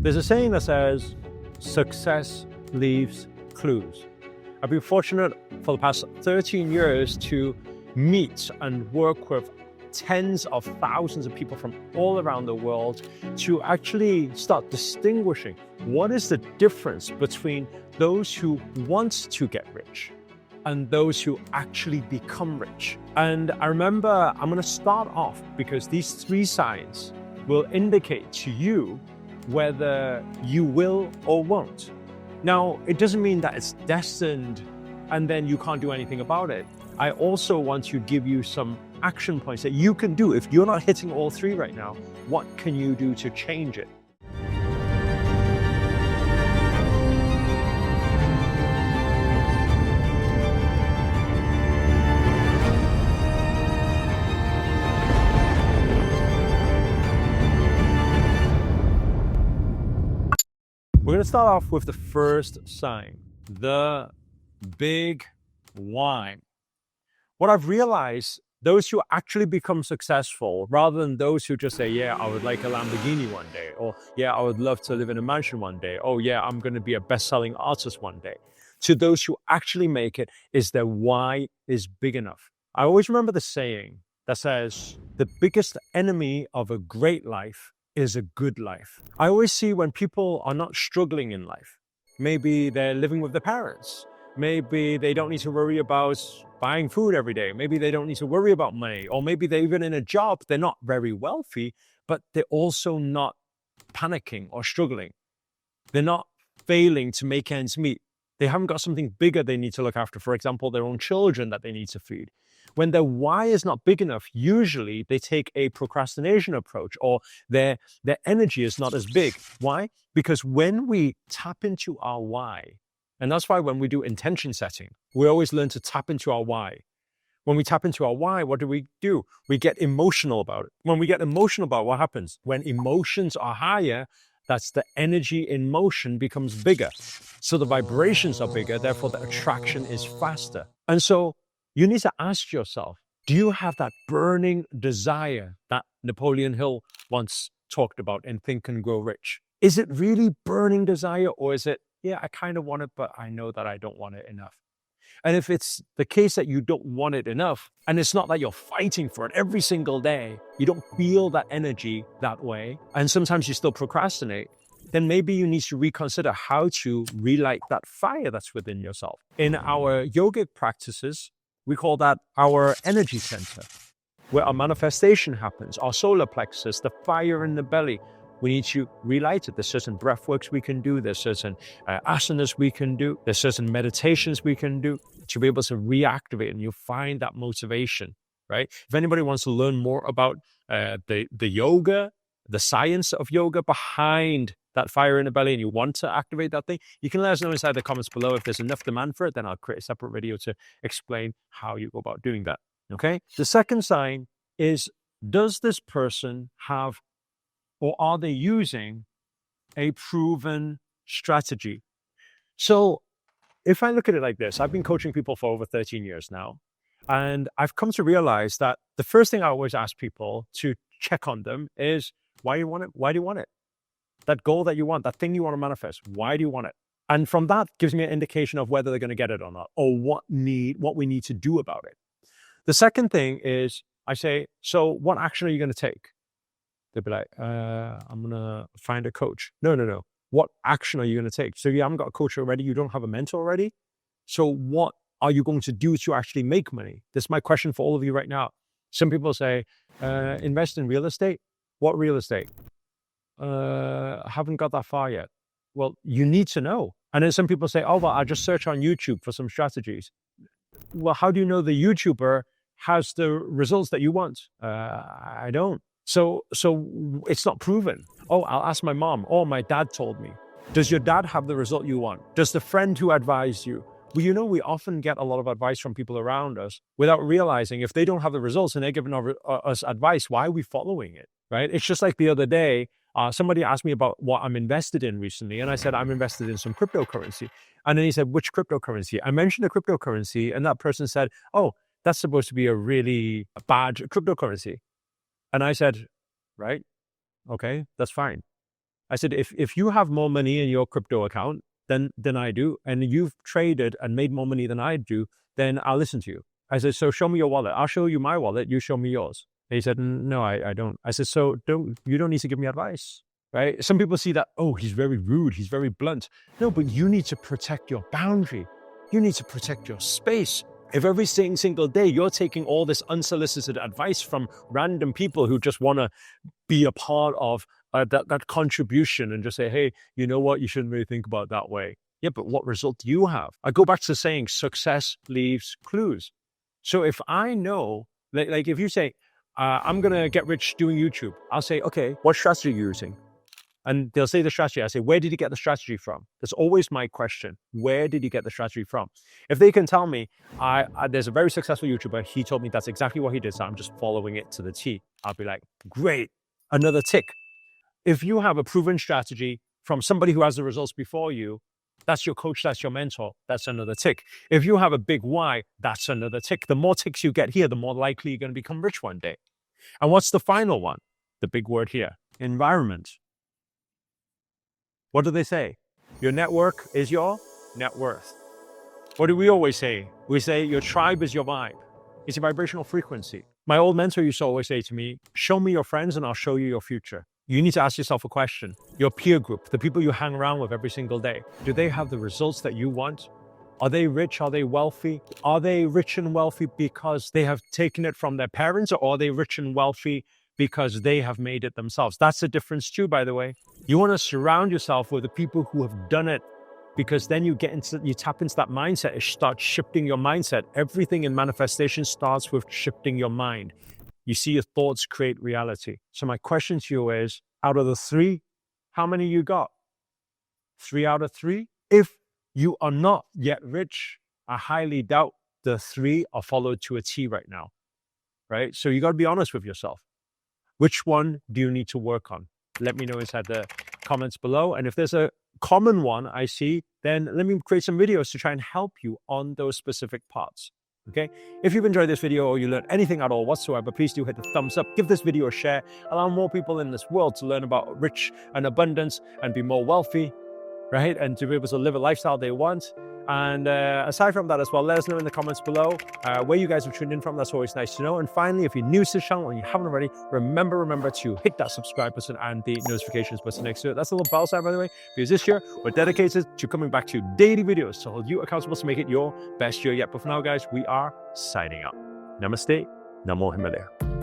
There's a saying that says, success leaves clues. I've been fortunate for the past 13 years to meet and work with tens of thousands of people from all around the world to actually start distinguishing what is the difference between those who want to get rich and those who actually become rich. And I remember I'm going to start off because these 3 signs will indicate to you whether you will or won't. Now, it doesn't mean that it's destined and then you can't do anything about it. I also want to give you some action points that you can do. If you're not hitting all 3 right now, what can you do to change it? We're going to start off with the first sign, the big why. What I've realized, those who actually become successful, rather than those who just say, yeah, I would like a Lamborghini one day, or yeah, I would love to live in a mansion one day, oh yeah, I'm going to be a best-selling artist one day. To those who actually make it, is their why is big enough. I always remember the saying that says, the biggest enemy of a great life is a good life. I always see when people are not struggling in life, maybe they're living with their parents, maybe they don't need to worry about buying food every day, maybe they don't need to worry about money, or maybe they're even in a job, they're not very wealthy, but they're also not panicking or struggling. They're not failing to make ends meet. They haven't got something bigger they need to look after, for example, their own children that they need to feed. When their why is not big enough, usually they take a procrastination approach, or their energy is not as big. Why? Because when we tap into our why, and that's why when we do intention setting, we always learn to tap into our why. When we tap into our why, what do? We get emotional about it. When we get emotional about it, what happens? When emotions are higher, that's the energy in motion becomes bigger. So the vibrations are bigger, therefore the attraction is faster. And so you need to ask yourself, do you have that burning desire that Napoleon Hill once talked about in Think and Grow Rich? Is it really burning desire, or is it, yeah, I kind of want it, but I know that I don't want it enough? And if it's the case that you don't want it enough, and it's not that you're fighting for it every single day, you don't feel that energy that way, and sometimes you still procrastinate, then maybe you need to reconsider how to relight that fire that's within yourself. In our yogic practices, we call that our energy center, where our manifestation happens, our solar plexus, the fire in the belly. We need to relight it. There's certain breath works we can do. There's certain asanas we can do. There's certain meditations we can do to be able to reactivate, and you'll find that motivation, right? If anybody wants to learn more about the yoga, the science of yoga behind that fire in the belly, and you want to activate that thing, you can let us know inside the comments below. If there's enough demand for it, then I'll create a separate video to explain how you go about doing that, okay? The second sign is, does this person have, or are they using, a proven strategy? So if I look at it like this, I've been coaching people for over 13 years now, and I've come to realize that the first thing I always ask people to check on them is, why do you want it? Why do you want it? That goal that you want, that thing you want to manifest, why do you want it? And from that gives me an indication of whether they're going to get it or not, or what we need to do about it. The second thing is, I say, so what action are you going to take? They'll be like, I'm going to find a coach. No. What action are you going to take? So you haven't got a coach already. You don't have a mentor already. So what are you going to do to actually make money? This is my question for all of you right now. Some people say, invest in real estate. What real estate? Haven't got that far yet. Well, you need to know. And then some people say, oh, well, I'll just search on YouTube for some strategies. Well, how do you know the YouTuber has the results that you want? I don't. So it's not proven. Oh, I'll ask my mom. Oh, my dad told me. Does your dad have the result you want? Does the friend who advised you? Well, we often get a lot of advice from people around us without realizing if they don't have the results and they're giving us advice, why are we following it, right? It's just like the other day, somebody asked me about what I'm invested in recently, and I said, I'm invested in some cryptocurrency. And then he said, which cryptocurrency? I mentioned a cryptocurrency, and that person said, oh, that's supposed to be a really bad cryptocurrency. And I said, right, okay, that's fine. I said, if you have more money in your crypto account than I do, and you've traded and made more money than I do, then I'll listen to you. I said, so show me your wallet. I'll show you my wallet. You show me yours. And he said, no, I don't. I said, so you don't need to give me advice, right? Some people see that, oh, he's very rude. He's very blunt. No, but you need to protect your boundary. You need to protect your space. If every single day you're taking all this unsolicited advice from random people who just want to be a part of that contribution and just say, hey, you know what? You shouldn't really think about it that way. Yeah, but what result do you have? I go back to saying success leaves clues. So if I know, like if you say, I'm going to get rich doing YouTube, I'll say, okay, what strategy are you using? And they'll say the strategy. I say, where did you get the strategy from? That's always my question. Where did you get the strategy from? If they can tell me, there's a very successful YouTuber, he told me that's exactly what he did, so I'm just following it to the T. I'll be like, great, another tick. If you have a proven strategy from somebody who has the results before you, that's your coach, that's your mentor, that's another tick. If you have a big why, that's another tick. The more ticks you get here, the more likely you're going to become rich one day. And what's the final one? The big word here, environment. What do they say? Your network is your net worth. What do we always say? We say your tribe is your vibe. It's a vibrational frequency. My old mentor used to always say to me, show me your friends and I'll show you your future. You need to ask yourself a question. Your peer group, the people you hang around with every single day, do they have the results that you want? Are they rich? Are they wealthy? Are they rich and wealthy because they have taken it from their parents, or are they rich and wealthy because they have made it themselves? That's the difference too, by the way. You want to surround yourself with the people who have done it, because then you tap into that mindset. It starts shifting your mindset. Everything in manifestation starts with shifting your mind. You see, your thoughts create reality. So my question to you is, out of the 3, how many you got? 3 out of 3? If you are not yet rich, I highly doubt the 3 are followed to a T right now, right? So you got to be honest with yourself. Which one do you need to work on? Let me know inside the comments below. And if there's a common one I see, then let me create some videos to try and help you on those specific parts. Okay? If you've enjoyed this video or you learned anything at all whatsoever, please do hit the thumbs up. Give this video a share. Allow more people in this world to learn about rich and abundance and be more wealthy, right? And to be able to live a lifestyle they want. And aside from that as well, let us know in the comments below where you guys have tuned in from. That's always nice to know. And finally, if you're new to the channel and you haven't already, remember to hit that subscribe button and the notifications button next to it. That's a little bell sign, by the way, because this year we're dedicated to coming back to daily videos to hold you accountable to make it your best year yet. But for now, guys, we are signing out. Namaste. Namo Himalaya.